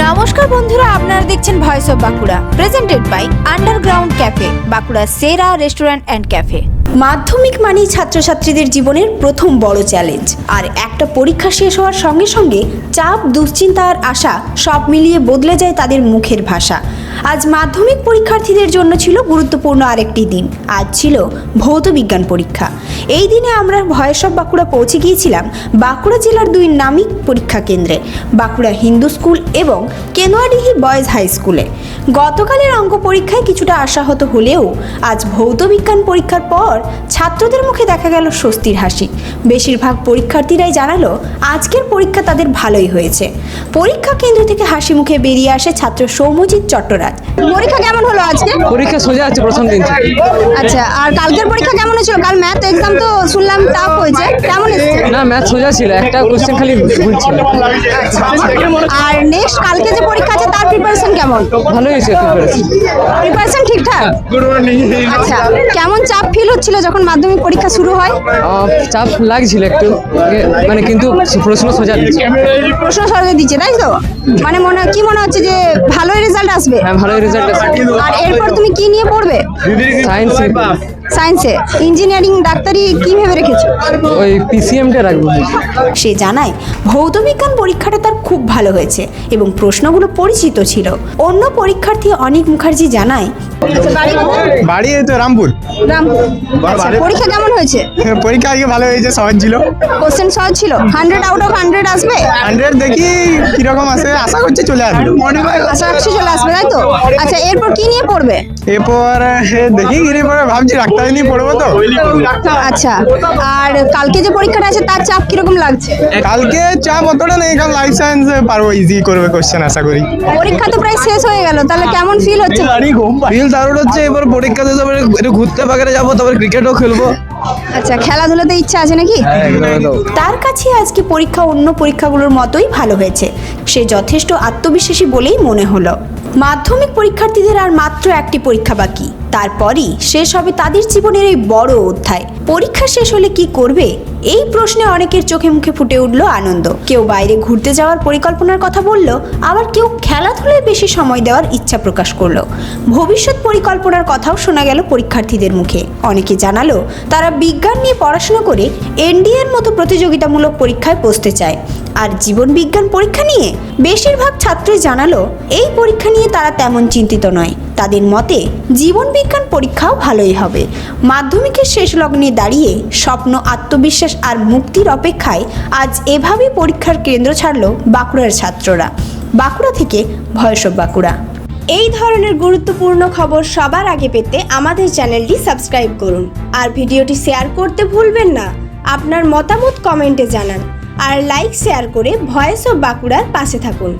নমস্কার বন্ধুরা, আপনারা দেখছেন voice of Bankura, presented by underground cafe, বাঁকুড়ার সেরা রেস্টুরেন্ট অ্যান্ড ক্যাফে। মাধ্যমিক মানেই ছাত্রছাত্রীদের জীবনের প্রথম বড় চ্যালেঞ্জ, আর একটা পরীক্ষা শেষ হওয়ার সঙ্গে সঙ্গে চাপ, দুশ্চিন্তা আর আশা সব মিলিয়ে বদলে যায় তাদের মুখের ভাষা। আজ মাধ্যমিক পরীক্ষার্থীদের জন্য ছিল গুরুত্বপূর্ণ আরেকটি দিন। আজ ছিল ভৌত বিজ্ঞান পরীক্ষা। এই দিনে আমরা ভয়েস অফ বাঁকুড়া পৌঁছে গিয়েছিলাম বাঁকুড়া জেলার দুই নামী পরীক্ষা কেন্দ্রে, বাঁকুড়া হিন্দু স্কুল এবং কেনোয়াডিহি বয়েজ হাই স্কুলে। গতকালের অঙ্ক পরীক্ষায় কিছুটা আশাহত হলেও আজ ভৌত বিজ্ঞান পরীক্ষার পর ছাত্রদের মুখে দেখা গেল স্বস্তির হাসি। বেশিরভাগ পরীক্ষার্থীরাই জানালো আজকের পরীক্ষা তাদের ভালোই হয়েছে। পরীক্ষা কেন্দ্র থেকে হাসি মুখে বেরিয়ে আসে ছাত্র সৌম্যজিৎ চট্টরাজ। পরীক্ষা কেমন হলো আজকে? পরীক্ষা সোজা আছে প্রথম দিন থেকে। আচ্ছা, আর কালকের পরীক্ষা কেমন হয়েছিল? কাল ম্যাথ এক্সাম তো শুনলাম টাফ হয়েছে, কেমন এসেছে? না, ম্যাথ সোজা ছিল, একটা কোশ্চেন খালি ভুল ছিল। আর নেক্সট কালকে যে পরীক্ষা আছে তার প্রিপারেশন কেমন? ভালোই হয়েছে প্রিপারেশন ঠিকঠাক? আচ্ছা, কেমন চাপ ফিল হচ্ছিল যখন মাধ্যমিক পরীক্ষা শুরু হয়? চাপ লাগছিল একটু, মানে কিন্তু প্রশ্ন সোজা দিচ্ছে। প্রশ্ন সহজে দিচ্ছে, তাই তো? মানে কি মনে হচ্ছে যে ভালোই রেজাল্ট আসবে? হ্যাঁ, ভালোই রেজাল্ট আছে। আর এরপর তুমি কি নিয়ে পড়বে? সায়েন্স, সায়েন্সে। ইঞ্জিনিয়ারিং, ডাক্তারি কি ভেবে রেখেছো? ওই পিসিএমটা রাখবো। সে জানায় ভৌত বিজ্ঞান পরীক্ষাটা তার খুব ভালো হয়েছে এবং প্রশ্নগুলো পরিচিত ছিল। অন্য পরীক্ষার্থী অনিক মুখার্জি জানায় বাড়ি এই তো রামপুর। আচ্ছা, পরীক্ষা কেমন হয়েছে? পরীক্ষা আজকে ভালো হয়েছে, সহজ ছিল। কোশ্চেন সহজ ছিল? 100 আউট অফ 100 আসবে? 100 দেখি কিরকম আসে, আশা করছি চলে আসবে। আশা রাখছি চলে আসবে, তাই তো? আচ্ছা, এরপর কি নিয়ে পড়বে? এরপর দেখি কি নিয়ে পড়বে, ভাবছি ডাক্তারি নিয়ে পড়বো তো। আচ্ছা, আর কালকে যে পরীক্ষাটা আছে তার চাপ কিরকম লাগছে? কালকে চাপ অতটা নেই, কারণ লাইফ সায়েন্স পারবো, ইজি করবে কোশ্চেন আশা করি। পরীক্ষা তো প্রায় শেষ হয়ে গেল, তাহলে কেমন ফিল হচ্ছে? ফিল দারুণ হচ্ছে। এবার পরীক্ষা দিয়ে তারপরে একটু ঘুরতে পাকারে যাবো, তারপরে ক্রিকেটও খেলবো। আচ্ছা, খেলাধুলাতে ইচ্ছা আছে নাকি? তার কাছে আজকে পরীক্ষা অন্য পরীক্ষাগুলোর মতোই ভালো হয়েছে। সে যথেষ্ট আত্মবিশ্বাসী বলেই মনে হলো। মাধ্যমিক পরীক্ষার্থীদের আর মাত্র একটি পরীক্ষা বাকি, তারপরই শেষ হবে তাদের জীবনের এই বড় অধ্যায়। পরীক্ষা শেষ হলে কি করবে, এই প্রশ্নে অনেকের চোখে মুখে ফুটে উঠল আনন্দ। কেউ বাইরে ঘুরতে যাওয়ার পরিকল্পনার কথা বলল, আবার কেউ খেলাধুলায় বেশি সময় দেওয়ার ইচ্ছা প্রকাশ করলো। ভবিষ্যৎ পরিকল্পনার কথাও শোনা গেল পরীক্ষার্থীদের মুখে। অনেকে জানালো তারা বিজ্ঞান নিয়ে পড়াশোনা করে এনডিএর মতো প্রতিযোগিতামূলক পরীক্ষায় বসতে চায়। আর জীবন বিজ্ঞান পরীক্ষা নিয়ে বেশিরভাগ ছাত্রই জানালো এই পরীক্ষা নিয়ে তারা তেমন চিন্তিত নয়। তাদের মতে জীবন বিজ্ঞান পরীক্ষাও ভালোই হবে। মাধ্যমিকের শেষ লগ্নে দাঁড়িয়ে স্বপ্ন, আত্মবিশ্বাস আর মুক্তির অপেক্ষায় আজ এভাবেই পরীক্ষার কেন্দ্র ছাড়লো বাঁকুড়ার ছাত্ররা। বাঁকুড়া থেকে ভয়েস অফ বাঁকুড়া। এই ধরনের গুরুত্বপূর্ণ খবর সবার আগে পেতে আমাদের চ্যানেলটি সাবস্ক্রাইব করুন আর ভিডিওটি শেয়ার করতে ভুলবেন না। আপনার মতামত কমেন্টে জানান আর লাইক শেয়ার করে ভয়েস অফ বাঁকুড়ার পাশে থাকুন।